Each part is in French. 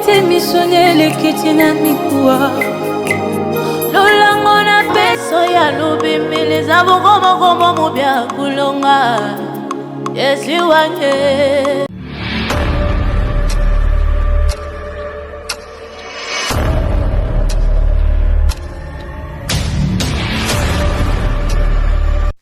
te misonye le kitina mikua lolango na peso ya lubimile zabugomo mubya kulonga Yesu wange.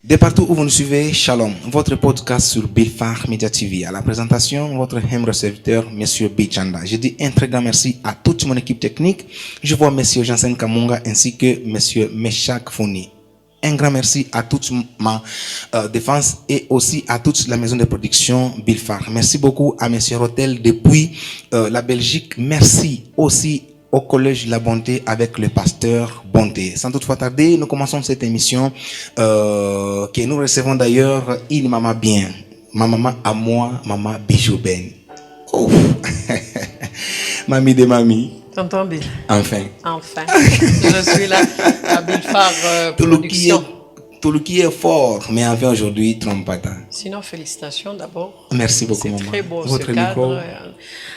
De partout où vous nous suivez, Shalom, votre podcast sur Bilfar Media TV. À la présentation, votre humble serviteur, Monsieur Bichanda. Je dis un très grand merci à toute mon équipe technique. Je vois Monsieur Jansen Kamunga ainsi que Monsieur Meshak Founi. Un grand merci à toute ma défense et aussi à toute la maison de production Bilfar. Merci beaucoup à Monsieur Rotel depuis la Belgique. Merci aussi au Collège La Bonté avec le pasteur Bonté. Sans toutefois tarder, nous commençons cette émission que nous recevons d'ailleurs une maman bien. Ma maman à moi, maman Bijou Ben. Oh. Mamie de mamie. Tonton Bill. Enfin. Enfin. Je suis là à Bilfar Production. Tout le qui est fort, mais enfin aujourd'hui, trompe pas. Sinon, félicitations d'abord. Merci beaucoup, maman. C'est très beau votre ce cadre. Micro.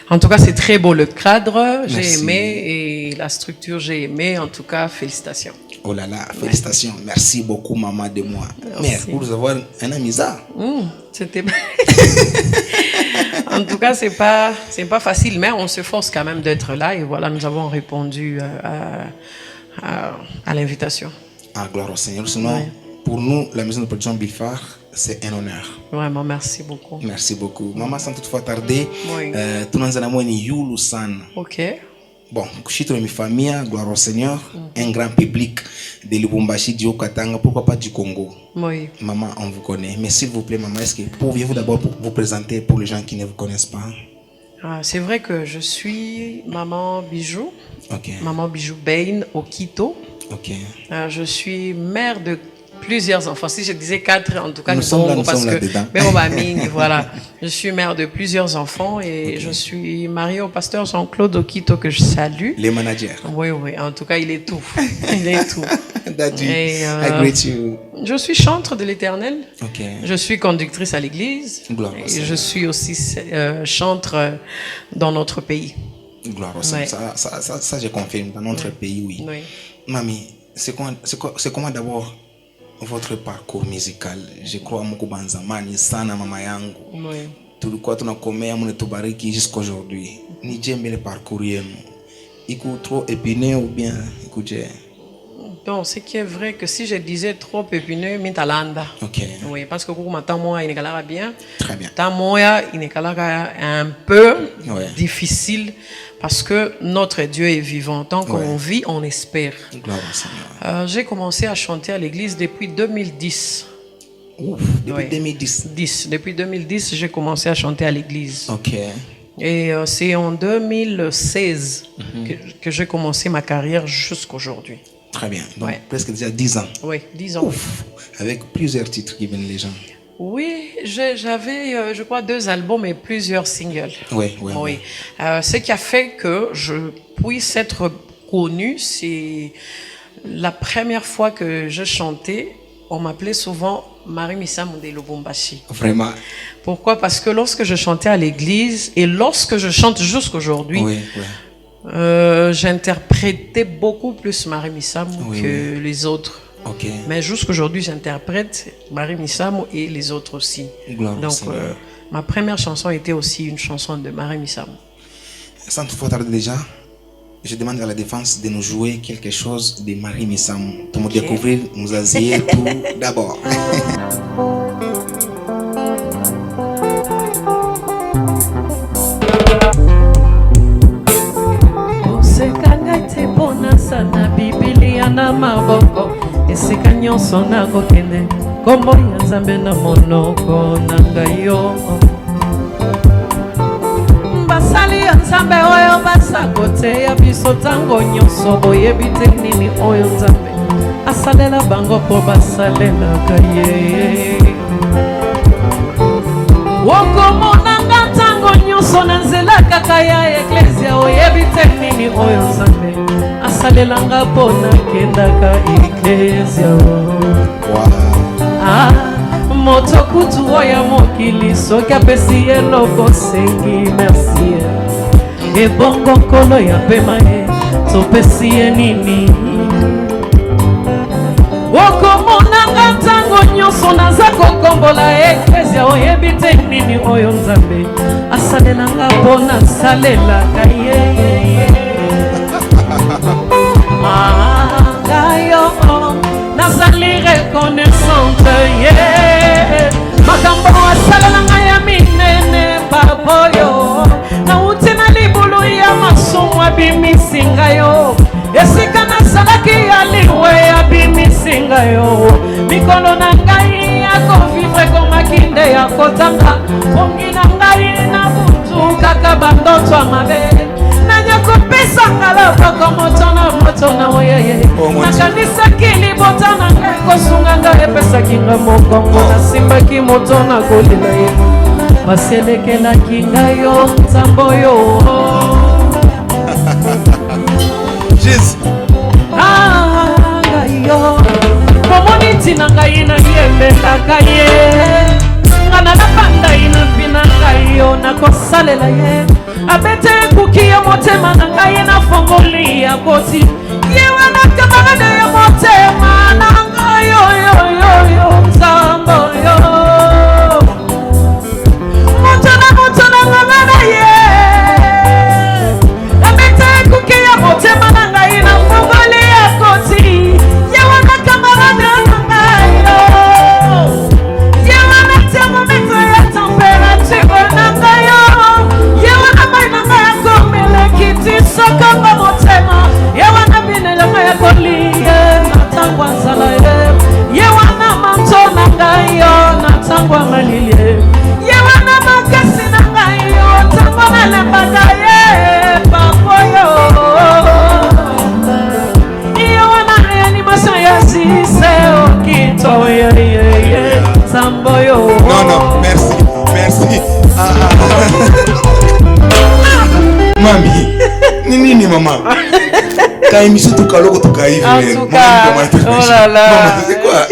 En tout cas, c'est très beau le cadre. J'ai Merci. aimé et la structure, j'ai aimé. En tout cas, félicitations. Oh là là, félicitations. Ouais. Merci beaucoup, maman de moi. Merci. Mais pour avoir un ami ça. C'était. En tout cas, c'est pas facile, mais on se force quand même d'être là. Et voilà, nous avons répondu à l'invitation. Ah, gloire au Seigneur. Sinon, Ouais. pour nous, la maison de production Bilfar, c'est un honneur. Vraiment, merci beaucoup. Merci beaucoup. Maman, sans toutefois tarder, Oui. tout le monde est Yulu San. Ok. Bon, Kushito mi famille, gloire au Seigneur, un grand public de Lubumbashi, du Haut-Katanga, pourquoi pas du Congo. Oui. Maman, on vous connaît. Mais s'il vous plaît, maman, est-ce que pourriez-vous d'abord vous présenter pour les gens qui ne vous connaissent pas? C'est vrai que je suis maman Bijou. Ok. Maman Bijou Bain au Quito. Ok. Je suis mère de plusieurs enfants. Si je disais 4, en tout cas, Nous sommes là parce que là-dedans. mais on va mine, voilà. Je suis mère de plusieurs enfants et je suis mariée au pasteur Jean-Claude Okito que je salue. Les managers. Oui, en tout cas, il est tout. Il est tout. Daddy, Et, I greet you. Je suis chantre de l'Éternel. Ok. Je suis conductrice à l'église. Gloire au Et Seigneur. je suis aussi chantre dans notre pays. Gloire au Seigneur. Ouais. Ça, je confirme. Dans notre pays, oui. Oui. Mamie, c'est comment d'abord votre parcours musical? Je crois Mungu banzamani sana mama yangu. Oui. Tulikuwa tunakomea mnatubariki jusqu'aujourd'hui. Ni jembe le parcours yenu. Iko trop épineux ou bien écoutez? Bon, ce qui est vrai que si je disais trop épineux, mintalanda. Ok. Oui, parce que quand moi il n'est bien. Très bien. Moi il n'est un peu Ouais. difficile parce que notre Dieu est vivant. Tant qu'on Ouais. vit, on espère. Gloire au Seigneur. J'ai commencé à chanter à l'église depuis 2010. Ouf, depuis Ouais. 2010. Depuis 2010, j'ai commencé à chanter à l'église. Ok. Et c'est en 2016 que j'ai commencé ma carrière jusqu'aujourd'hui. Très bien. Donc Ouais. presque déjà 10 ans. Oui, 10 ans. Ouf. Avec plusieurs titres qui viennent les gens. Oui, j'avais, je crois, 2 albums et plusieurs singles. Oui. Ce qui a fait que je puisse être connue, c'est la première fois que je chantais, on m'appelait souvent Marie Missa de Lubumbashi. Vraiment. Pourquoi? Parce que lorsque je chantais à l'église et lorsque je chante jusqu'aujourd'hui, Oui. j'interprétais beaucoup plus Marie Missa Oui, que les autres. Ok. Mais jusqu'aujourd'hui, j'interprète Marie Missamo et les autres aussi. Gloire au Donc, Seigneur. ma première chanson était aussi une chanson de Marie Missamo. Sans toutefois tarder déjà, je demande à la défense de nous jouer quelque chose de Marie Missam. Pour me découvrir, nous asseyons tout d'abord. osekangate pona sana bibilia na maboko esika nyonso nakokende kombo ya nzambe na monoko na ngai yo basali ya nzambe oyo basako te ya biso ntango nyonso boyebi te nini oyo nzambe asalela bango mpo basalelaka ye wokomonanga ntango nyonso na nzela kaka ya eklesia oyebi te nini oyo nzambe asalelanga mpo nakendaka eklesia moto kutu oyo mokili soki apesi eloko sengi merci ebongo nkolo ya pema ye topesi ye nini okomonanga ntango nyonso naza kokombola eklezia oyebi te nini oyo nzambe asalelanga mpo nasalelaka ye ngayo nazali reconnaissante ye makambo asalelanga ya minene baboyo nauti na libulu ya masumu abimisi ngayo esika nasalaki ya liwe abimisi ngayo mikolo na ngai ya kovivre ekomaki nde ya kotanga pongi na ngai na butu kaka bandoto ya mabe nanya kopesa ngalaboko moto na moto na oyeye nakanisaki libota na ngai kosunga ngai epesaki nga mokongo nasimbaki moto na kolela ye baselekelaki ngai yo nzambe oyo ngai yo komoni ntina ngai na yembendaka ye nga na napanda ina mpina ngai yo nakosalela ye abete ekuki ya motema na ngai nafongoli ya boti ye wana kamarade ya motema na ngai yo nzambe oyo moto na ngabana ye abete ekuki ya motema na ngai nafongoli ya boti ye wana kamarade na ngai ye wana thermomètre ya température na ngai sokongo motema ye wana binelema ya kolie natango nzala ye wana manto na ngai yo natango malilie ye wana makasi na ngai yo tango nalembaka ye papoyo ye wana reanimation ya sise okito ye samboyo. Non, merci. Mami, nini maman? Quand émission tout calme, tout caïf. En tout cas, oh là là. Maman, c'est quoi?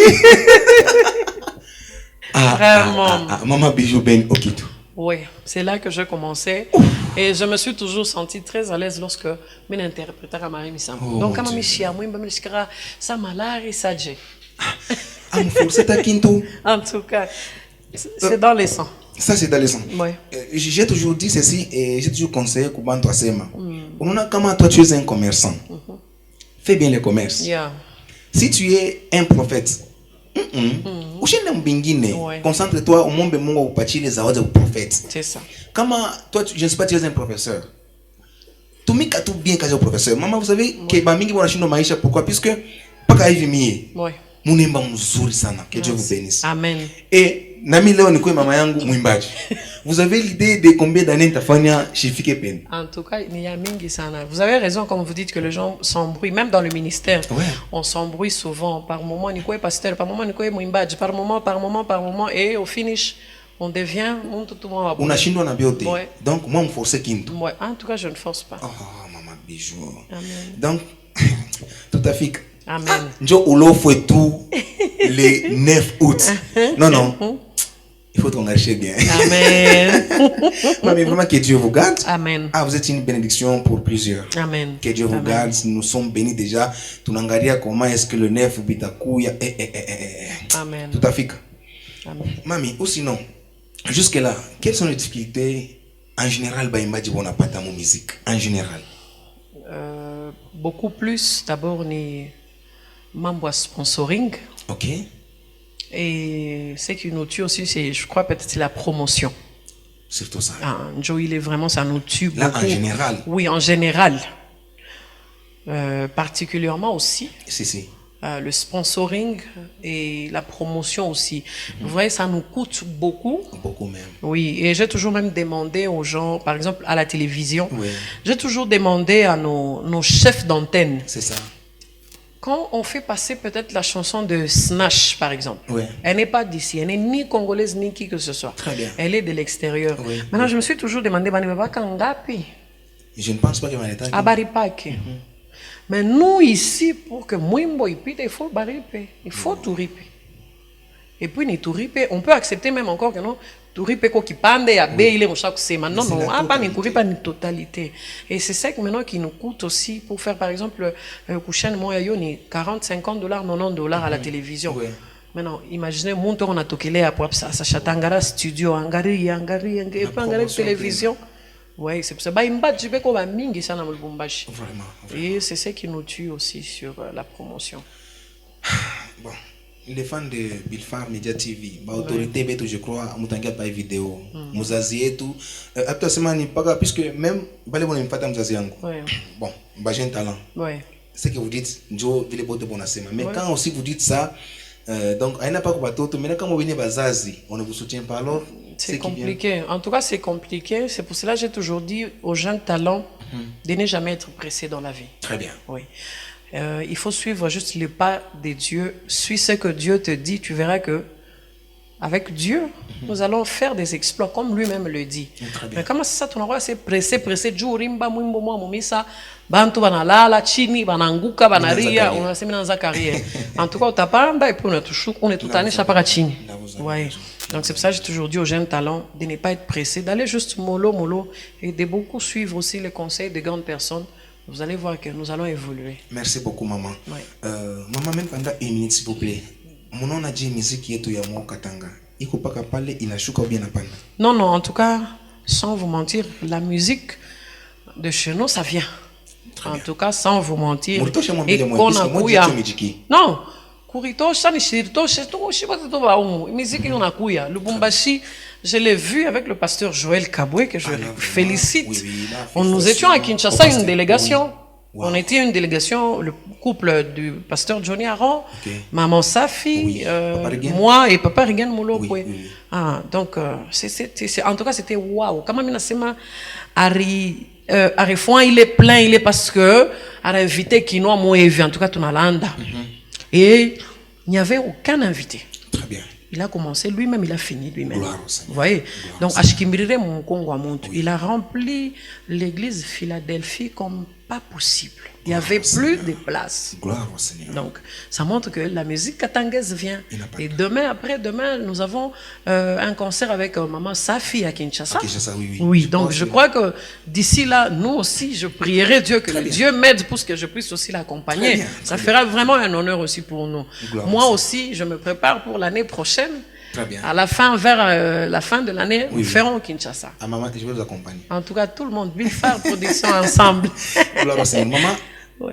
Vraiment. Maman Bijou Ben Okito. Oui, c'est là que je commençais. Et je me suis toujours sentie très à l'aise lorsque je interprétais à Marie Missam. Donc, quand je suis à moi, je suis à ça malari ça j'ai. C'est à Kinto. En tout cas, c'est dans les sangs. Ça, c'est dans les sangs. Oui. J'ai toujours dit ceci et j'ai toujours conseillé Kouban Toasema. Comment toi tu es un commerçant, fais bien le commerce. Yeah. Si tu es un prophète, concentre-toi au monde où partir les awards au prophète. C'est ça. Comment toi, je ne sais pas, tu es un professeur. Tu m'as tout bien quand tu es professeur. Maman, vous savez que Bamingi va chino maïcha pourquoi? Puisque pas qu'à y venir. Oui. Munemba mzuri sana. Que Dieu vous bénisse. Amen. Et nami leo niko mama yangu mwimbaji. Vous avez l'idée de combien d'années tafanya Shifike Pen? En tout cas, il y a mingi sana. Vous avez raison quand vous dites que les gens s'embrouillent, même dans le ministère. Ouais. On s'embrouille souvent. Par moment, niko est pasteur, par moment, niko est mwimbaji, par moment, et au finish, on devient tout le monde. On a chinois na bioté. Ouais. Donc moi, on force kintu. Ouais. En tout cas, je ne force pas. Oh, maman Bijou. Amen. Donc, tout à fait. Amen. Njo ulo fouet tout les 9 août. Non. Il faut qu'on marche bien. Amen. Mais vraiment que Dieu vous garde. Amen. Ah, vous êtes une bénédiction pour plusieurs. Amen. Que Dieu vous garde. Nous sommes bénis déjà. Tunangalia comment est-ce que le 9 bitakuya. Amen. Tout à fait. Amen. Mami, ou sinon, jusque-là, quelles sont les difficultés en général baimbaji bona pata mo musique en général? Beaucoup plus. D'abord, ni mambo sponsoring. Ok. Et ce qui nous tue aussi, c'est, je crois, peut-être la promotion. C'est tout ça. Ah, Joe, il est vraiment, ça nous tue là, beaucoup. En général? Oui, en général. Particulièrement aussi. Si. Le sponsoring et la promotion aussi. Vous voyez, ça nous coûte beaucoup. Beaucoup même. Oui, et j'ai toujours même demandé aux gens, par exemple à la télévision, oui. J'ai toujours demandé à nos chefs d'antenne. C'est ça. Quand on fait passer peut-être la chanson de Snatch, par exemple, oui. Elle n'est pas d'ici, elle n'est ni congolaise ni qui que ce soit. Très bien. Elle est de l'extérieur. Oui, maintenant, je me suis toujours demandé, je ne pense pas que Maneta. Abaripake. Mais nous, ici, pour que Mwimbo il faut baripe, il faut tout riper. Et puis, ni tout riper, on peut accepter même encore que non, turi peko kipande ya bei ile mosha kusema. Non, c'est non, la pas ni totalité. kuri pas ni totalité. Et c'est ça que maintenant qui nous coûte aussi pour faire par exemple kushane moya yo ni 40, 50 dollars, 90 dollars à la télévision. Ouais. Maintenant, imaginez mon tour on a tokelé à ça chatangara studio angari et pas angari télévision. Ouais, c'est pour ça. Bah imba tu peux ko ba mingi sana mo Lubumbashi. Vraiment. Et c'est ça qui nous tue aussi sur la promotion. Bon, les fans de Bilfar Media TV, bah autorité beto je crois, mutangia pas vidéo, muzazi etu, apta semani paga puisque même bale bon mfata mzazi yangu. Ouais. Bon, bah j'ai un talent. Ouais. Ce que vous dites, Joe vile bote bon asema. Mais quand aussi vous dites ça, donc aina pas ko batoto, mais quand vous venez bazazi, on ne vous soutient pas alors. C'est compliqué. En tout cas, c'est compliqué. C'est pour cela que j'ai toujours dit aux jeunes talents de ne jamais être pressés dans la vie. Très bien. Oui. Il faut suivre juste les pas de Dieu. Suis ce que Dieu te dit. Tu verras que avec Dieu, nous allons faire des exploits comme lui-même le dit. Très bien. Mais comment c'est ça, tu n'as c'est pressé, Jurimba, Mwimbo, Mumisa, Bantu, Banalala, Chini, Bananguka, Banaria, on a séminaire dans carrière. En tout cas, on t'a pas, et puis on est tout année, Chapara Chini. Ouais. Donc c'est pour ça que j'ai toujours dit aux jeunes talents de ne pas être pressés, d'aller juste mollo, et de beaucoup suivre aussi les conseils de grandes personnes. Vous allez voir que nous allons évoluer. Merci beaucoup, maman. Ouais. Maman, même pendant une minute, s'il vous plaît. Mon nom a dit musique qui est tout yamo katanga. Il faut pas qu'à parler, il a chouka bien à panda. Non, non, en tout cas, sans vous mentir, la musique de chez nous, ça vient. En tout cas, sans vous mentir. Et qu'on a couillé. Non. Kurito, ça, Nishirito, je sais pas tout musique, on a couillé. Le Lubumbashi, je l'ai vu avec le pasteur Joël Kaboué, que je félicite. Nous étions à Kinshasa, une délégation. Wow. On était une délégation, le couple du pasteur Johnny Aron, maman Safi, moi et papa Rigan Moulo. Ah, donc, en tout cas, c'était waouh. Comment Minasema Arifouan, il est plein, il est parce que a invité Kinoa Moevi, en tout cas, Tonalanda. Et il n'y avait aucun invité. Très bien. Il a commencé lui-même, il a fini lui-même. Vous voyez? Donc, Ashkimirire Monkongo Amontu, il a rempli l'église Philadelphie comme pas possible. Il n'y avait plus de place. Gloire au Seigneur. Donc, ça montre que la musique katangaise vient. Et demain, après-demain, nous avons un concert avec maman Safi à Kinshasa. Oui, donc je crois que d'ici là, nous aussi, je prierai Dieu que Dieu m'aide pour que je puisse aussi l'accompagner. Ça fera vraiment un honneur aussi pour nous. Moi aussi, je me prépare pour l'année prochaine. Très bien. À la fin, vers la fin de l'année, nous ferons Kinshasa. Ah, maman, je vais vous accompagner. En tout cas, tout le monde, Bilfar Production ensemble. Maman,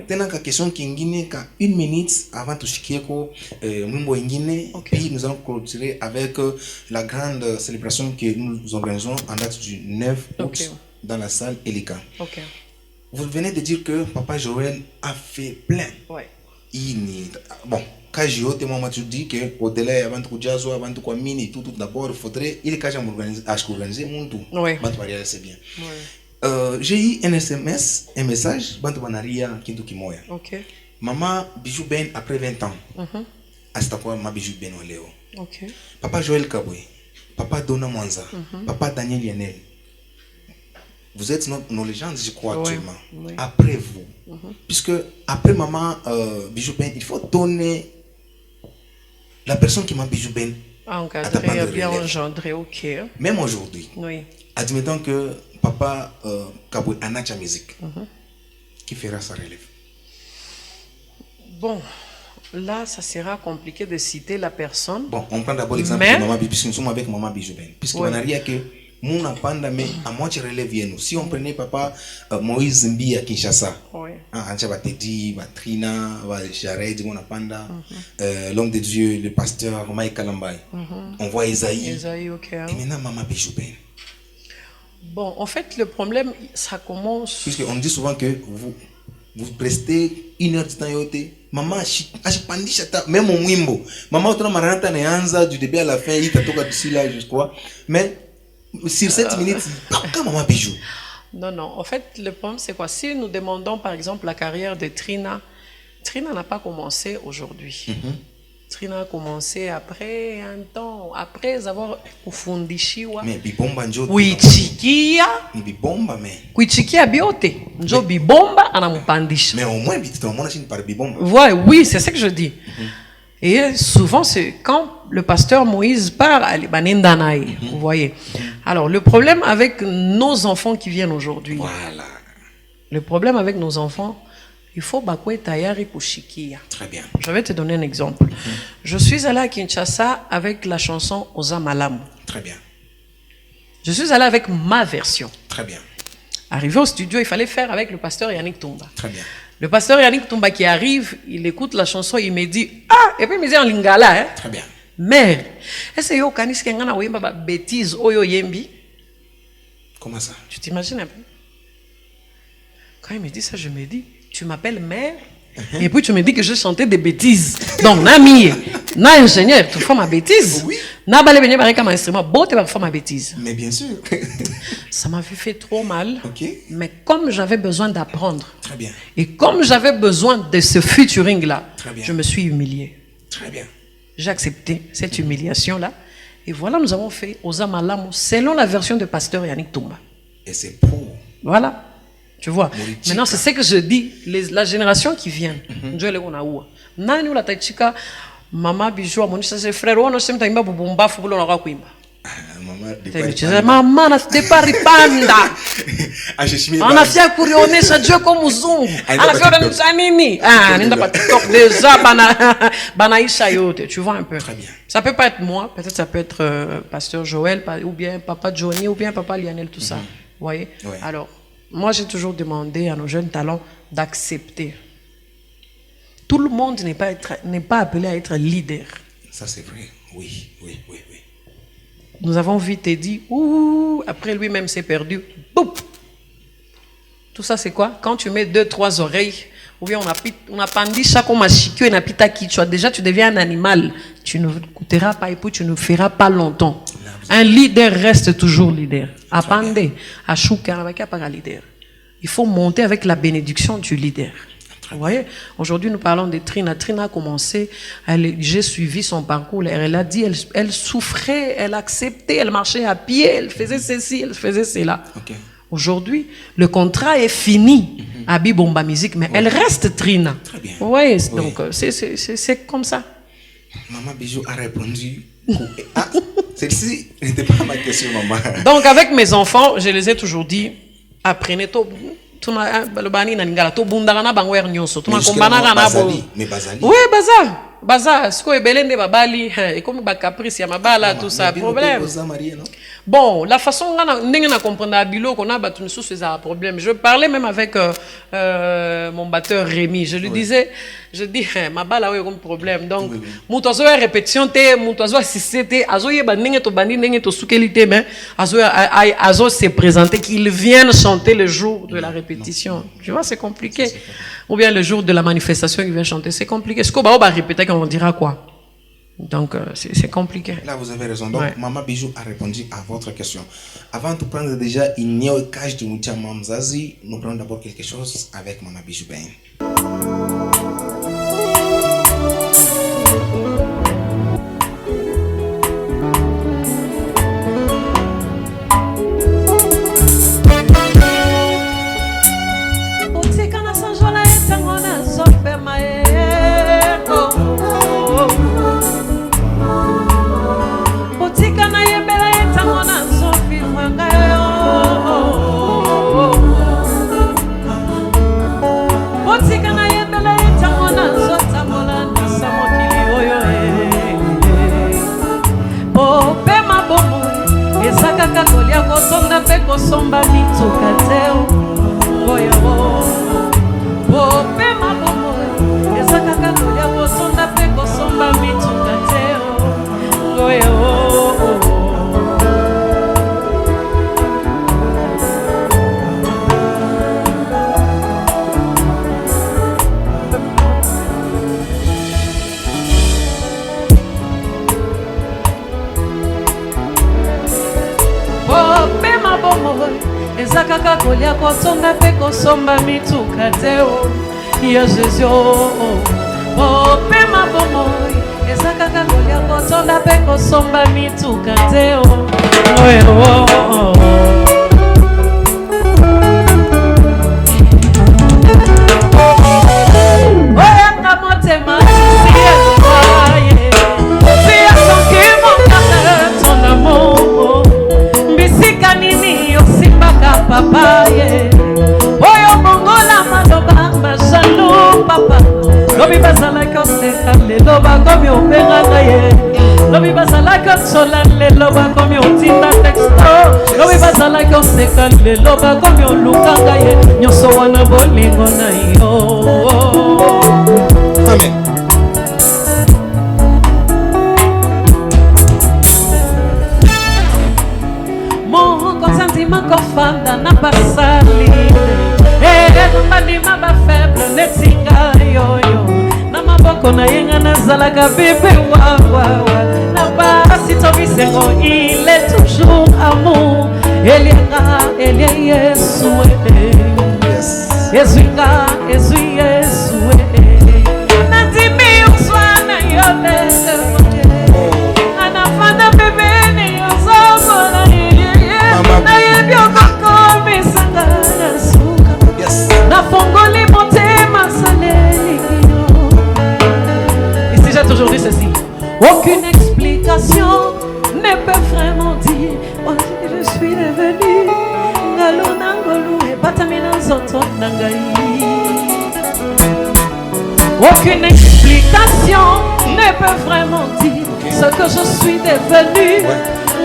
tena ka question kingine ka 1 minute avant tushikie ko mwimbo ingine, puis nous allons clôturer avec la grande célébration que nous organisons en date du 9 août dans la salle Elika. Vous venez de dire que papa Joël a fait plein. Bon, quand j'ai eu moi tu dis que au-delà avant de jazz avant de quoi mini tout d'abord il faudrait il quand j'ai organisé mon tout. C'est bien. J'ai eu un SMS, un message, Bantobanaria Kintu Kimoya. Maman Bijou Ben après 20 ans. Hasta quoi ma Bijou Ben Léo. Papa Joël Kaboué, papa Dona Mwanza, papa Daniel Yanel. Vous êtes nos légendes, je crois, actuellement. Après vous. Puisque après maman Bijou Ben, il faut donner la personne qui m'a Bijou Ben. Encadré, bien engendré, Même aujourd'hui. Admettons que papa Kaboué Anacha musique. Qui fera sa relève? Bon, là, ça sera compliqué de citer la personne. Bon, on prend d'abord l'exemple de maman Bijou, puisque nous sommes avec maman Bijou Ben. Puisqu'on n'a rien que mon apanda, mais à moi tu relèves nous. Si on prenait papa Moïse Mbi à Kinshasa, Ancha Batedi, Batrina, Jared, mon apanda, l'homme de Dieu, le pasteur Mike Kalambay, on voit Isaïe. Et maintenant maman Bijou Ben. Bon, en fait, le problème, ça commence... Puisqu'on dit souvent que vous prestez 1 heure de temps yote. Maman, même au Mwimbo. Maman, tu as du début à la fin, il t'a toqué d'ici là, je crois. Mais sur 7 minutes, pas maman Bijou. Non, non. En fait, le problème, c'est quoi? Si nous demandons, par exemple, la carrière de Trina, Trina n'a pas commencé aujourd'hui. Trina a commencé après un temps, après avoir ufundishiwa. Mais bibomba njo. Kuichikia. Ni bibomba mais. Kuichikia biote. Njo bibomba anamupandisha. Mais au moins bitito mona chini par bibomba. Ouais, oui, c'est ce que je dis. Et souvent, c'est quand le pasteur Moïse part à Libanindanaï, vous voyez. Alors, le problème avec nos enfants qui viennent aujourd'hui, Voilà. le problème avec nos enfants, il faut bakwe tayari kushikia. Très bien. Je vais te donner un exemple. Je suis allé à Kinshasa avec la chanson Oza Malamu. Très bien. Je suis allé avec ma version. Très bien. Arrivé au studio, il fallait faire avec le pasteur Yannick Toumba. Très bien. Le pasteur Yannick Toumba qui arrive, il écoute la chanson, il me dit, ah, et puis il me dit en lingala, hein. Très bien. Mère, est-ce que yo kanis kengana wemba bêtise oyo yembi? Comment ça? Tu t'imagines un peu? Quand il me dit ça, je me dis, tu m'appelles mère? Et puis tu me dis que je chantais des bêtises. Donc, Nami, na ingénieur, tu fais ma bêtise. Oui. Na balé benye baré comme instrument, bon, tu vas faire ma bêtise. Mais bien sûr. Ça m'avait fait trop mal. Ok. Mais comme j'avais besoin d'apprendre, Très bien. et comme j'avais besoin de ce featuring-là, Très bien. je me suis humilié. Très bien. J'ai accepté cette humiliation-là. Et voilà, nous avons fait Oza Malamu selon la version de pasteur Yannick Toumba. Et c'est pour. Voilà. Tu vois. Morichika. Maintenant, c'est ce que je dis. La génération qui vient. Nani ula tachika mama bijou amonisha ses frères wana sema taimba bubumba fubulo na kuimba. Maman, de Tenicheza mama na depari panda. Ah, je suis Anafia kurionesha Dieu comme mzungu. Aenda Anafia pa kuonesha nini? Ah, nenda pa TikTok déjà banaisha yote. Tu vois un peu. Très bien. Ça peut pas être moi, peut-être ça peut être pasteur Joël ou bien papa Johnny ou bien papa Lionel, tout ça. Vous voyez? Ouais. Alors, moi j'ai toujours demandé à nos jeunes talents d'accepter. Tout le monde n'est pas appelé à être leader. Ça, c'est vrai. Oui, oui, oui, oui. Nous avons vu Teddy, ouh, après lui-même s'est perdu. Boum. Tout ça, c'est quoi? Quand tu mets 2-3 oreilles, ou bien on a pendu chaque machikio et napita qui tu as déjà, tu deviens un animal. Tu ne coûteras pas et puis tu ne feras pas longtemps. Un leader reste toujours leader. Apande, à chouka, avec un leader. Il faut monter avec la bénédiction du leader. Vous voyez, aujourd'hui nous parlons de Trina. Trina a commencé, j'ai suivi son parcours. Elle a dit, elle souffrait, elle acceptait, elle marchait à pied, elle faisait ceci, elle faisait cela. Okay. Aujourd'hui, le contrat est fini à Bibomba Musique, mais elle reste Trina. Très bien. Vous voyez, Oui. donc c'est comme ça. Maman Bijou a répondu. Ah, celle-ci n'était pas ma question, maman. Donc avec mes enfants, je les ai toujours dit, apprenez tout. Balobani na ngala to bundaka na bango nyonso to makombana na bo mais Bazali. oui baza siko ebelende babali et comme ba caprice ya mabala tout ça problème. Bon, la façon ndenge na comprendre bilo qu'on a battu sous ces problèmes. Je parlais même avec mon batteur Rémi, je lui disais, je dis mabala ouais comme problème. Donc mutozo répétition té mutozo assister té azo yeba ndenge to bandi ndenge to sukelité mais azo se présenter qu'ils viennent chanter le jour de la répétition. Tu vois, c'est compliqué. Ou bien le jour de la manifestation ils viennent chanter, c'est compliqué. Est-ce qu'on va répéter qu'on dira quoi? Donc, c'est compliqué. Là, vous avez raison. Donc, ouais. Maman Bijou a répondu à votre question. Avant de prendre déjà une cage de Moutia Mamzazi, nous prenons d'abord quelque chose avec Maman Bijou Ben. Kolia kosonga pe kosomba mituka teo oyo o pe mabomo ezaka kolia kosonga pe kosomba mituka teo oyo ezaka kolia kosonga pe kosomba mituka teo ya Jésus o pe mabomo ezaka kolia kosonga pe kosomba mituka teo oyo oyanga motema siye koseka lelo bakomi obenga ngaye lobi bazalaki osola lelo bakomi otinda texto lobi bazalaki oseka lelo bakomi oluka ngaye nyonso wana bolingo na yo. Amen. Konsantima kofanda na basali bandima bafaible netinga yoyo na maboko na yenga nazalaka bebe wawawa na basi tobisengo il est toujours amour elianga elia Yesu Yesuinga Yesu Yesu natimi uswana yole anafanda bebe ni yozobola na yebioko komisanga nasuka nafongoli motema saleli. Ici j'ai toujours dit ceci, aucune explication ne peut vraiment dire je suis devenu ngalo nangolu e batamina zoto nangai. Aucune explication ne peut vraiment dire ce que je suis devenu.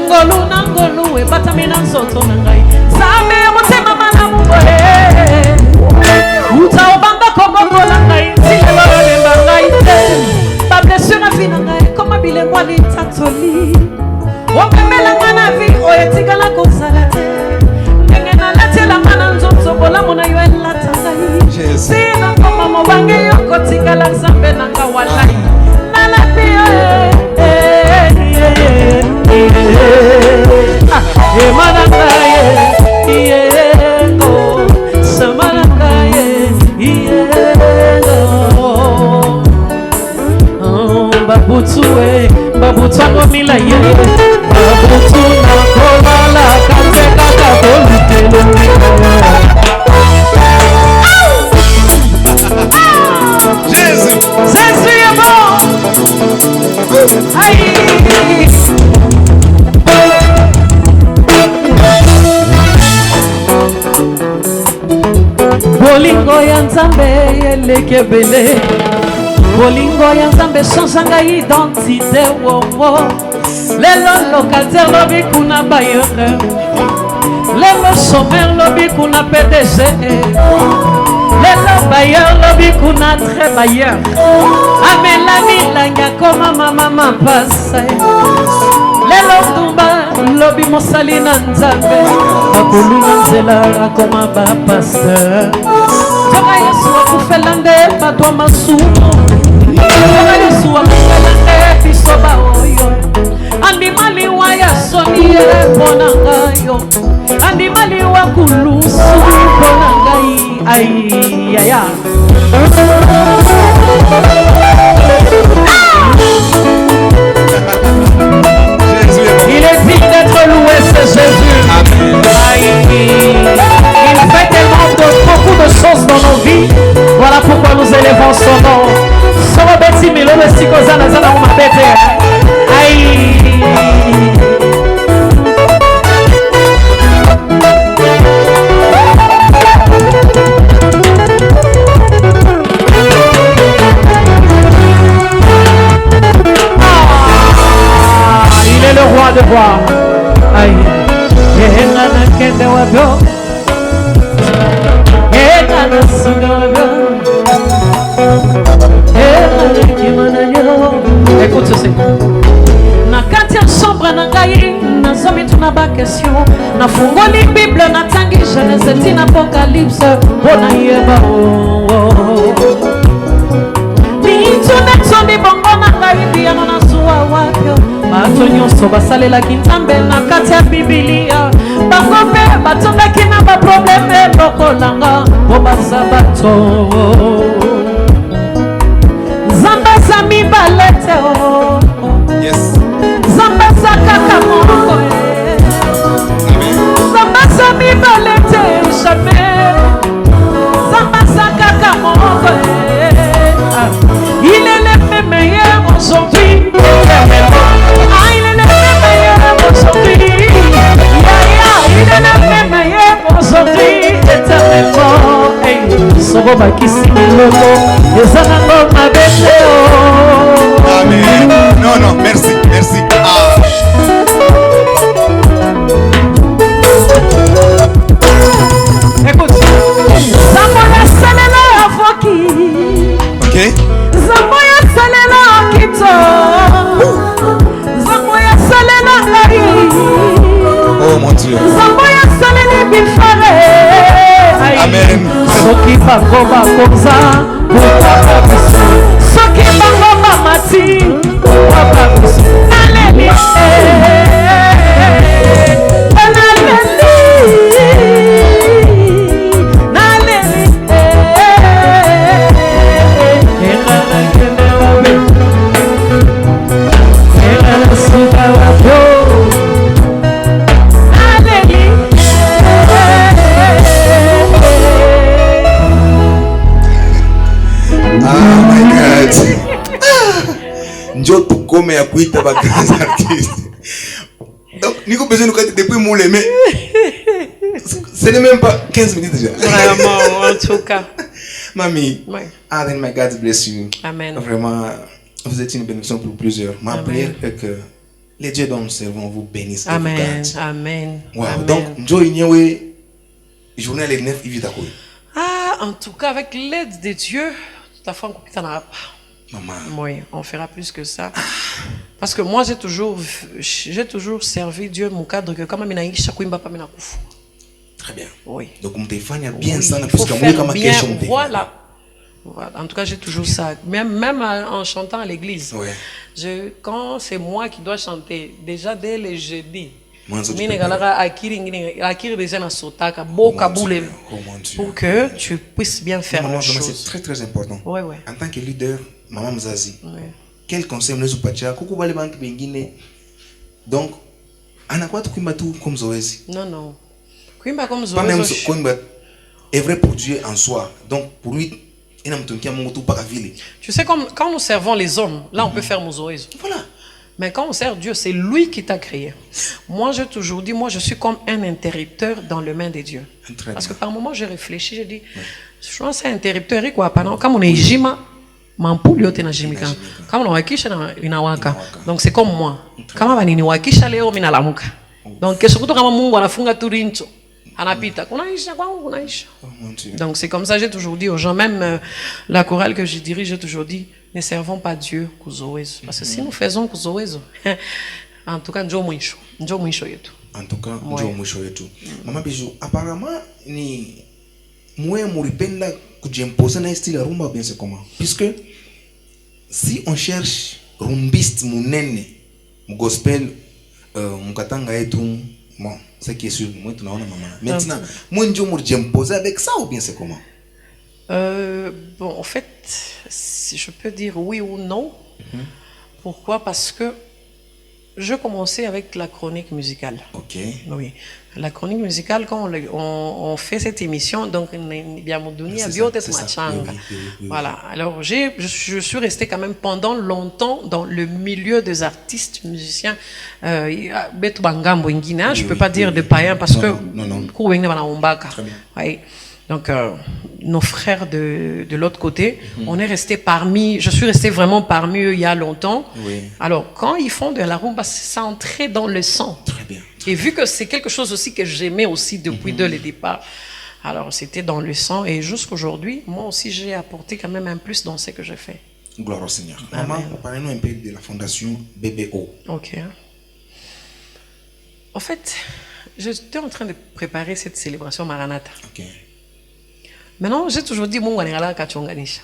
Ngolu nangolu e batamina zoto nangai. Sabe motema mana muboe. Uta obanda koboko nangai. Sile lemba ngai te. Ba blessure na vie nangai comme bile mwali tatoli. Wapemela mana vie oyetikala kozala te. Ngena latela mana nzoto bola mona yo elata ngai. Sina koma mobange yo kotikala zambe nanga walai. Nala pia babutu angomila ye babutu nakolala katekaka kolutelo Jésus est bon. Aïe. Bolingo ya Nzambe elekebele bolingo ya Nzambe chansanga identité wowo lelo locataire lobi kuna bailleur lelo chômeur lobi kuna PDG lelo bailleur lobi kuna très bailleur amela milanga koma mama pasa lelo dumba lobi mosali na Nzambe akoluna nzela akoma bapasteur toka Yesu akufela nde bato masumu toka Yesu akufela nde biso baoyo andimaliwa ya soni mpona ngayo andimaliwa kulusu mpona ngai aiyaya. Il est digne d'être loué, c'est Jésus. Amen. Il fait tellement beaucoup de choses dans nos vies. Voilà pourquoi nous élevons son nom. Solo beti milolo sikozana zana umabete. Aïe. Il est le roi de roi. Aïe. Engana kende wabyo. Engana sunga wabyo. Engana kimana nyo. Écoute ceci. Na kati ya chambre na ngai nazomi tuna ba question na fungoli Bible na tangi Genèse tina Apocalypse bona yeba Nituna toni bongo na ngai biano na suwa wapyo bato nyonso basalelaki Nzambe na kati ya Biblia bango mpe batondaki na baprobleme lokolanga po baza bato Nzambe aza mibale te Nzambe aza kaka moko Nzambe aza mibale te jamais Nzambe aza kaka moko Il est le même meilleur aujourd'hui il est le même meilleur aujourd'hui il est le même meilleur aujourd'hui éternellement Soro bakisi miloko ezanango mabete Nzambo ya salela kito Nzambo ya salela ngai Oh mon Dieu. Nzambo ya saleli bifare Amen. Soki bango bakoza Bukaka biso Soki bango bamati Bukaka biso Naleli Njo tukome ya kuita ba grands artistes. Donc, Nico besoin de depuis moule, mais ce n'est même pas 15 minutes déjà. Vraiment, en tout cas. Mamie, Oui. then my God bless you. Amen. Vraiment, vous êtes une bénédiction pour plusieurs. Ma Amen. prière est que les dieux dont nous servons vous bénissent et vous Amen. gardent. Amen. Wow. Amen. Donc, Njo Inyewe, journée les 9, il vit à quoi? Ah, en tout cas, avec l'aide de Dieu, tout à fait, on n'en a pas. Maman. Oui, on fera plus que ça. Parce que moi, j'ai toujours servi Dieu mon cadre que quand même il a kufu. Très bien. Oui. Donc, on te fait bien Oui, ça, il parce faut que faire moi, comme bien. question. Voilà. Voilà. En tout cas, j'ai toujours ça. Même en chantant à l'église. Ouais. Quand c'est moi qui dois chanter, déjà dès le jeudi, Moi, je Mine te galara akiri déjà na sotaka boka boule Oh mon Dieu. pour que tu puisses bien faire Maman, les vraiment, choses. c'est très très important. Ouais, ouais. En tant que leader, Maman Mzazi, Ouais. quel conseil nous patia kuku bale banki bengine. Donc, anakuwa tukuimba tu comme zoezi. Non, non. Kuimba comme Pas même Zoé. kuimba est vrai pour Dieu en soi. Donc, pour lui, il n'a pas Mungu tu pas ville. Tu sais, comme quand nous servons les hommes, là on peut faire Mozoé. Voilà. Mais quand on sert Dieu, c'est lui qui t'a créé. Moi, j'ai toujours dit, moi je suis comme un interrupteur dans les mains de Dieu. Très Parce que bien. par moment, j'ai réfléchi, j'ai dit, je pense que c'est un interrupteur, quoi, pendant, comme on est Jima, mampu yote na jimika. Kama unawakisha na inawaka. Donc c'est comme moi. Kama baniniwakisha leo mimi nalamuka. Donc kesho kutoka kama Mungu anafunga tu rincho. Anapita. Kunaisha kwangu kunaisha. Oh mon Dieu. Donc c'est comme ça j'ai toujours dit aux gens, même la chorale que je dirige, j'ai toujours dit, ne servons pas Dieu kuzowezo. Parce que si nous faisons kuzowezo, en tout cas njo mwisho yetu. En tout cas, Ouais. ndio mwisho wetu. Mama Bijou, apparemment ni mwe muripenda kujimposer na style ya rumba bien c'est comment? Puisque si on cherche rumbiste munene mu gospel mukatanga yetu bon, c'est qui est sûr, moi tunaona mama. Maintenant, moi ndio murjimposer avec ça ou bien c'est comment? Bon, en fait, si je peux dire oui ou non. Pourquoi? Parce que je commençais avec la chronique musicale. OK. Oui, la chronique musicale, quand on fait cette émission, donc bien Moudouni a C'est biote ça, c'est ça. machanga. Oui. Voilà. Alors je suis restée quand même pendant longtemps dans le milieu des artistes musiciens. Beto Bangambo Nguina, je peux pas dire de païens parce que non. Très bien. Oui. Donc nos frères de l'autre côté, on est resté parmi. Je suis resté vraiment parmi eux il y a longtemps. Oui. Alors quand ils font de la rumba, ça entrait dans le sang. Très bien. Et vu que c'est quelque chose aussi que j'aimais aussi depuis dès le départ, alors c'était dans le sang. Et jusqu'aujourd'hui, moi aussi, j'ai apporté quand même un plus dans ce que je fais. Gloire au Seigneur. Amen. Maman, parlez-nous un peu de la fondation BBO. Ok. En fait, j'étais en train de préparer cette célébration Maranatha. OK. Maintenant, j'ai toujours dit, Mungu anengala kachonganisha.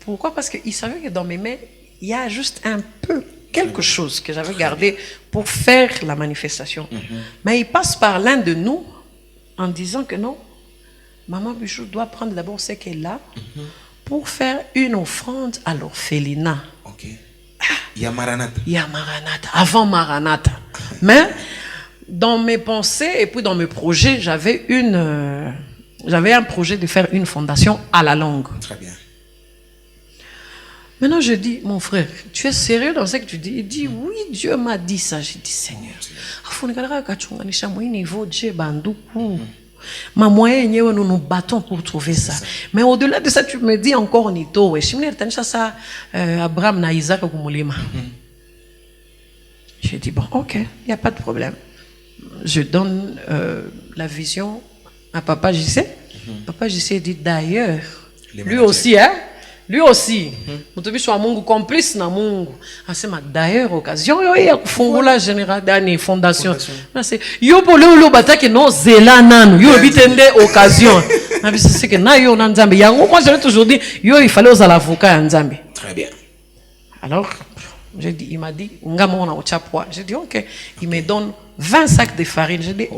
Pourquoi? Parce qu'il savait que dans mes mains, il y a juste un peu, quelque chose que j'avais gardé pour faire la manifestation. Mais il passe par l'un de nous en disant que non, Maman Bijou doit prendre d'abord ce qu'elle a pour faire une offrande à l'orphelinat. OK. Il y a Maranatha. Il y a Maranatha, avant Maranatha. Mais dans mes pensées et puis dans mes projets, j'avais un projet de faire une fondation à la langue. Très bien. Maintenant, je dis, mon frère, tu es sérieux dans ce que tu dis? Il dit, oui, Dieu m'a dit ça. J'ai dit, Seigneur, ma moyen, nous nous battons pour trouver ça. Mais au-delà de ça, tu me dis encore Nito. Abraham na Isaac kumulima. J'ai dit, bon, ok, il n'y a pas de problème. Je donne la vision à Papa JC. Papa JC dit, d'ailleurs, lui manager. aussi, hein, Lui aussi. Mutubi soit Mungu complice na Mungu. Asema d'ailleurs occasion yo ya kufungula général dani fondation. Na c'est yo pole lo bataki no zela nanu. Yo bitende occasion. Na bisi c'est que na yo na Nzambe. Yango moi je l'ai toujours dit yo il fallait aux l'avocat ya Nzambe. Très bien. Alors j'ai dit, il m'a dit, j'ai dit, ok. Il me donne 20 sacs de farine. J'ai dit,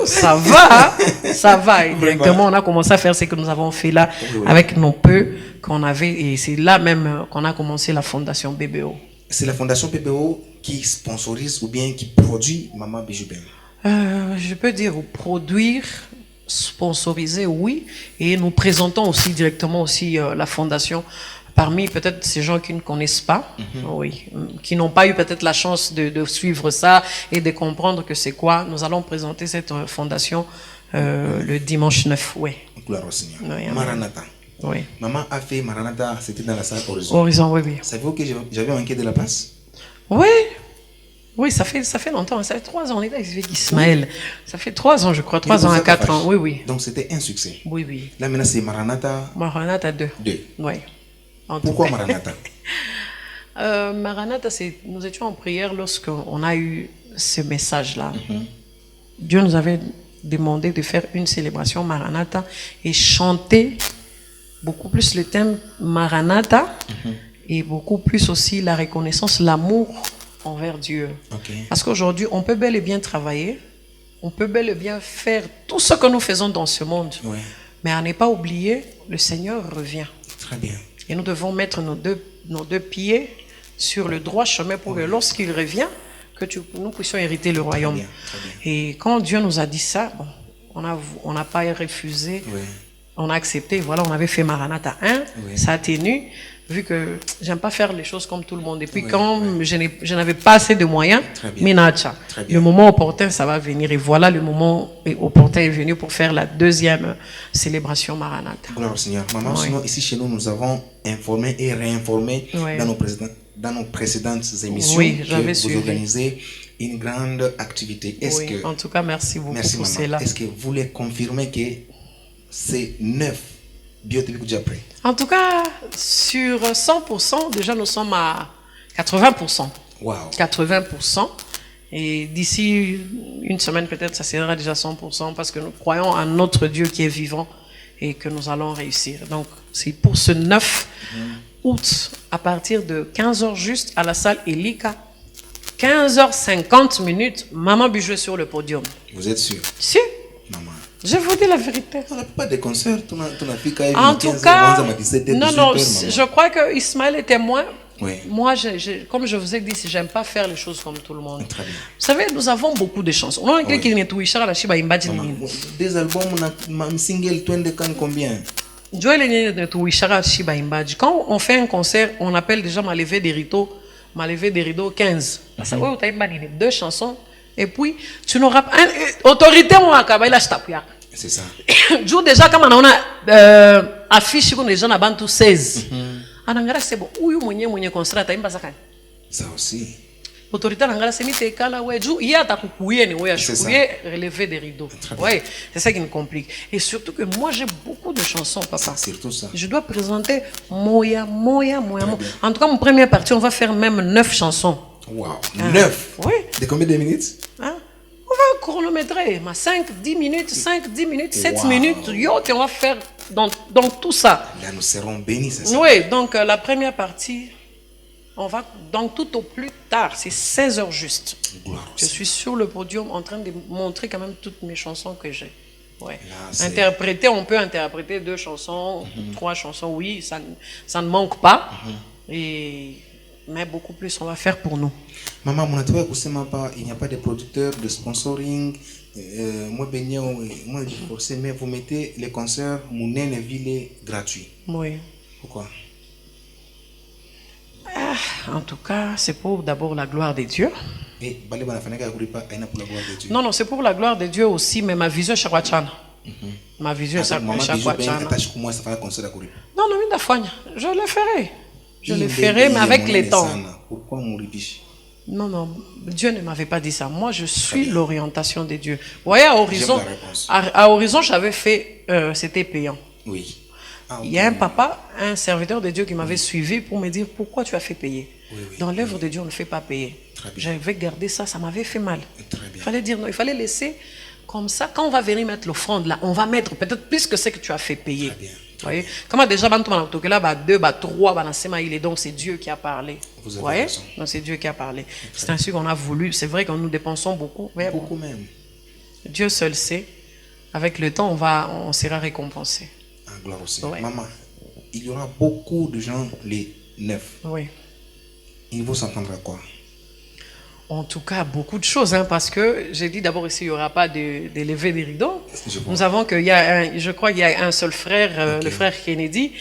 ça va, ça va. Et directement, on a commencé à faire ce que nous avons fait là, avec nos peu qu'on avait. Et c'est là même qu'on a commencé la fondation BBO. C'est la fondation BBO qui sponsorise ou bien qui produit Maman Bijou Ben? Je peux dire produire, sponsoriser, oui. Et nous présentons aussi directement aussi la fondation. Parmi peut-être ces gens qui ne connaissent pas, oui, qui n'ont pas eu peut-être la chance de suivre ça et de comprendre que c'est quoi, nous allons présenter cette fondation le dimanche 9. Oui. Gloire au Seigneur. Oui, Maranatha. Oui. Maman a fait Maranatha, c'était dans la salle Horizon. Horizon, oui, oui. Savez-vous que j'avais manqué de la place? Oui. Oui, ça fait longtemps. Ça fait 3 ans. On est avec Ismaël. Ça fait 3 ans, je crois. 3 ans à 4 ans. Oui, oui. Donc c'était un succès. Oui, oui. Là maintenant c'est Maranatha. Maranatha 2. 2. Oui. Pourquoi Maranatha? Maranatha, nous étions en prière lorsqu'on a eu ce message-là. Dieu nous avait demandé de faire une célébration Maranatha et chanter beaucoup plus le thème Maranatha et beaucoup plus aussi la reconnaissance, l'amour envers Dieu. Parce qu'aujourd'hui, on peut bel et bien travailler, on peut bel et bien faire tout ce que nous faisons dans ce monde. Mais à ne pas oublier, le Seigneur revient. Très bien. Et nous devons mettre nos deux pieds sur le droit chemin pour que lorsqu'il revient, que nous puissions hériter le royaume. Très bien, très bien. Et quand Dieu nous a dit ça, bon, on n'a pas refusé, on a accepté. Voilà, on avait fait Maranatha 1, ça a tenu, vu que j'aime pas faire les choses comme tout le monde. Et puis quand je n'avais pas assez de moyens, Minacha, le moment opportun, ça va venir. Et voilà, le moment opportun est venu pour faire la deuxième célébration Maranatha. Gloire au Seigneur. Maman, sinon ici chez nous, nous avons informé et réinformé dans nos précédentes émissions que vous organisez une grande activité. En tout cas, merci beaucoup pour cela. Est-ce que vous voulez confirmer que c'est 9 biotypiques déjà prêts? En tout cas, sur 100%, déjà nous sommes à 80%. Wow. 80%. Et d'ici une semaine peut-être, ça sera déjà 100% parce que nous croyons en notre Dieu qui est vivant et que nous allons réussir. Donc, c'est pour ce 9 août, à partir de 15h juste à la salle Elika. 15h50 minutes, Maman Bijou est sur le podium. Vous êtes sûr? Si. Maman. Je vous dis la vérité. On n'a pas de concert. En tout cas, non, je crois que Ismaël est témoin. Moi, comme je vous ai dit, j'aime pas faire les choses comme tout le monde. Très bien. Vous savez, nous avons beaucoup de chansons. On a écrit qu'il des albums, single, combien? Quand on fait un concert, on appelle déjà ma levée des rideaux 15. Parce que oui, tu as 2 chansons. Et puis, tu n'auras pas... Autorité, on a acabé la stapia. C'est ça. Jour déjà, comme on a affiché que les gens ont tous 16. Anangara c'est bon. Où est concert Ça aussi. Autorité l'angara c'est mis kala ouais. Jour hier t'as coupouillé ni ouais. Relever des rideaux. Ouais. C'est ça qui me complique. Et surtout que moi j'ai beaucoup de chansons, papa. C'est surtout ça. Je dois présenter Moya. En tout cas, mon première partie, on va faire même 9 chansons. Wow. 9. Oui. De combien de minutes? On va chronométrer. 5, 10 minutes, 7 minutes. On va faire dans tout ça. Là, nous serons bénis, c'est ça? Oui, donc la première partie, on va donc tout au plus tard. C'est 16h juste. Je suis sur le podium en train de montrer quand même toutes mes chansons que j'ai. Ouais. Interpréter, on peut interpréter 2 chansons, 3 chansons, oui, ça ne manque pas. Mais beaucoup plus on va faire pour nous. Maman, il n'y a pas de producteurs, de sponsoring. Moi, mais vous mettez les concerts Mounene Ville gratuits. Oui. Pourquoi? En tout cas, c'est pour d'abord la gloire de Dieu. Non, c'est pour la gloire de Dieu aussi, mais ma vision est Chakwachana. Ma vision est Chakwachana. Non, je le ferai. Je le ferai, mais avec les temps. Pourquoi Non, Dieu ne m'avait pas dit ça. Moi, je suis l'orientation de Dieu. Vous voyez, à Horizon, j'avais fait, c'était payant. Oui. Il y a un papa, un serviteur de Dieu qui m'avait suivi pour me dire pourquoi tu as fait payer. Dans l'œuvre de Dieu, on ne fait pas payer. J'avais gardé ça, ça m'avait fait mal. Il fallait dire non, il fallait laisser comme ça. Quand on va venir mettre l'offrande là, on va mettre peut-être plus que ce que tu as fait payer. Vous voyez? Comment déjà, là, 2, 3, donc c'est Dieu qui a parlé. Vous voyez? Donc c'est Dieu qui a parlé. C'est ainsi qu'on a voulu. C'est vrai que nous dépensons beaucoup. Mais beaucoup même. Dieu seul sait. Avec le temps, on sera récompensé. Ah, gloire aussi. Maman, il y aura beaucoup de gens les 9. Oui. Ils vont s'entendre à quoi? En tout cas, beaucoup de choses, hein, parce que j'ai dit d'abord ici, il n'y aura pas de lever des rideaux. Nous avons je crois qu'il y a un seul frère, le frère Kennedy,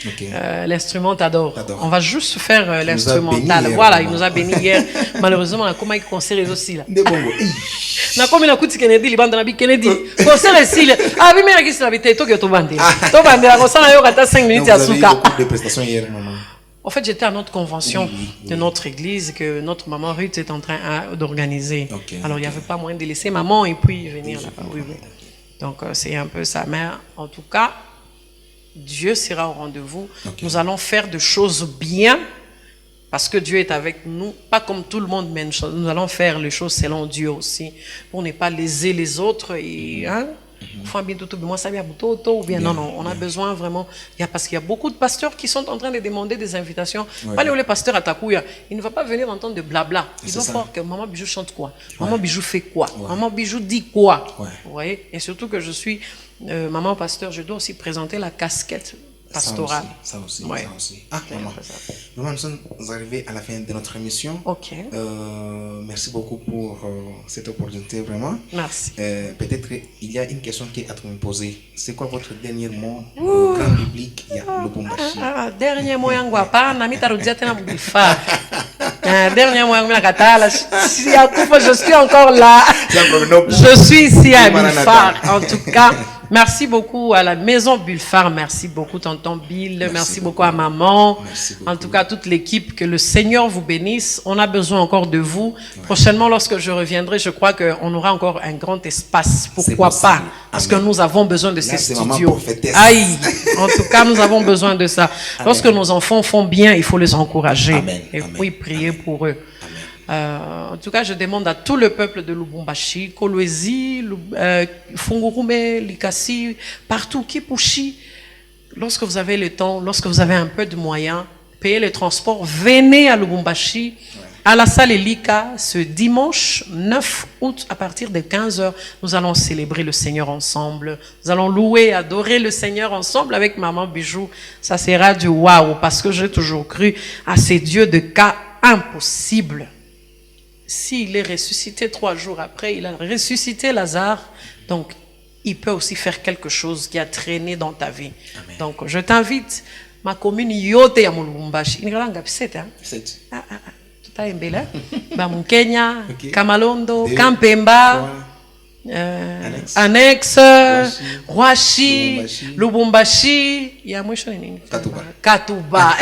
l'instrumental. On va juste faire l'instrumental. Voilà, il nous a bénis hier. Malheureusement, on a comment il concert aussi là. Na comme il a coûté Kennedy, il bande na Kennedy. Concert ici. Ah oui, mais qui s'est habité, toi qui es au bandé. Toi bandé, on s'en a eu à 5 minutes à Souka. Beaucoup de prestations hier, maman. En fait, j'étais à notre convention de notre église que notre maman Ruth est en train d'organiser. Alors, il n'y avait pas moyen de laisser maman et puis venir là-bas. Oui. Donc, c'est un peu ça. Mais en tout cas, Dieu sera au rendez-vous. Nous allons faire de choses bien parce que Dieu est avec nous. Pas comme tout le monde, mais nous allons faire les choses selon Dieu aussi pour ne pas léser les autres. Et, non, on a besoin vraiment, parce qu'il y a beaucoup de pasteurs qui sont en train de demander des invitations. Pas les pasteurs à Takuya, il ne va pas venir entendre de blabla. Il doit voir que maman Bijou chante quoi, maman Bijou fait quoi, maman Bijou dit quoi. Vous voyez? Et surtout que je suis maman pasteur, je dois aussi présenter la casquette pastorale. Ça aussi. Ah, maman, nous sommes arrivés à la fin de notre émission. Merci beaucoup pour cette opportunité, vraiment. Merci. Peut-être il y a une question qui est à me poser. C'est quoi votre dernier mot au grand public? Il y a Lubumbashi. Dernier mot, dernier mot, je suis encore là. Je suis ici à Bulfar. En tout cas, merci beaucoup à la maison Bulfar, merci beaucoup tonton Bill, merci beaucoup à maman, en tout cas toute l'équipe, que le Seigneur vous bénisse. On a besoin encore de vous. Prochainement, lorsque je reviendrai, je crois qu'on aura encore un grand espace. Pourquoi pas? Parce que nous avons besoin de ces studios. Aïe, en tout cas, nous avons besoin de ça. Lorsque nos enfants font bien, il faut les encourager et puis prier pour eux. En tout cas, je demande à tout le peuple de Lubumbashi, Kolwezi, Fungurume, Likasi, partout, Kipushi, lorsque vous avez le temps, lorsque vous avez un peu de moyens, payez le transport, venez à Lubumbashi, à la salle Elika, ce dimanche 9 août, à partir de 15h, nous allons célébrer le Seigneur ensemble. Nous allons louer, adorer le Seigneur ensemble avec maman Bijou. Ça sera du waouh, parce que j'ai toujours cru à ces dieux de cas impossibles. S'il est ressuscité 3 jours après, il a ressuscité Lazare, donc il peut aussi faire quelque chose qui a traîné dans ta vie. Amen. Donc je t'invite, ma commune yote ya Lubumbashi. Il y a 7, hein? 7. Tout à Mbela, Kenya, Kamalondo, Kampemba, Annexe, Rwashi, Lubumbashi, il y a Katuba.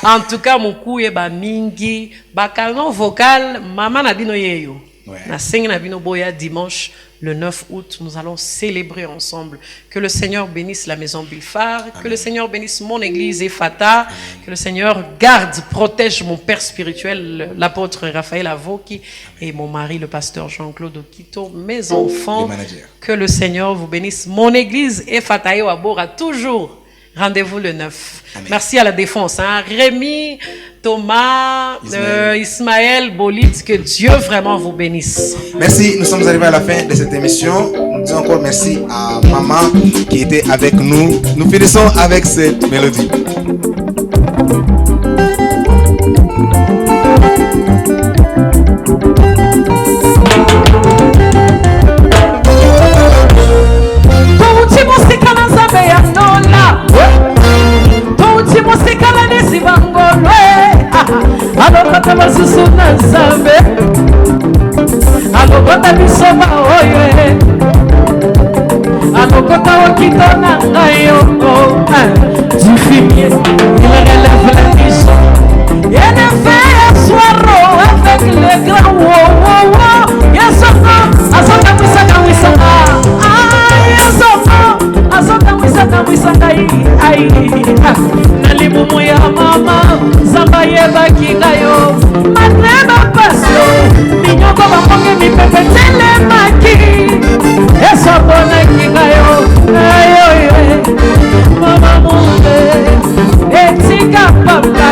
En tout cas, Moukou ba mingi, bakalon vocal, maman na bino yeyo. Na sengi na bino boya dimanche le 9 août, nous allons célébrer ensemble. Que le Seigneur bénisse la maison Bulfar, que le Seigneur bénisse mon église Efata, que le Seigneur garde, protège mon père spirituel, l'apôtre Raphaël Avoki, et mon mari, le pasteur Jean-Claude Okito, mes enfants. Que le Seigneur vous bénisse. Mon église Efata et Wabora, toujours. Rendez-vous le 9. Amen. Merci à la défense. Hein? Rémi, Thomas, Ismaël, Bolitz, que Dieu vraiment vous bénisse. Merci, nous sommes arrivés à la fin de cette émission. Nous disons encore merci à maman qui était avec nous. Nous finissons avec cette mélodie. Alokota basusu na nzambe, alokota bisoba oye, alokota okito na ngai yoko. Du fumier, il relève la mission. Et ne fait soir avec le grand wow. Yasoko, asaka wisaka wisaka. Yasoko. na libumu ya mama Zamba yebaki ngayo matreba pasio minyoko bangonge mipepe telemaki esobonaki ngayo ayo mama munde etika papa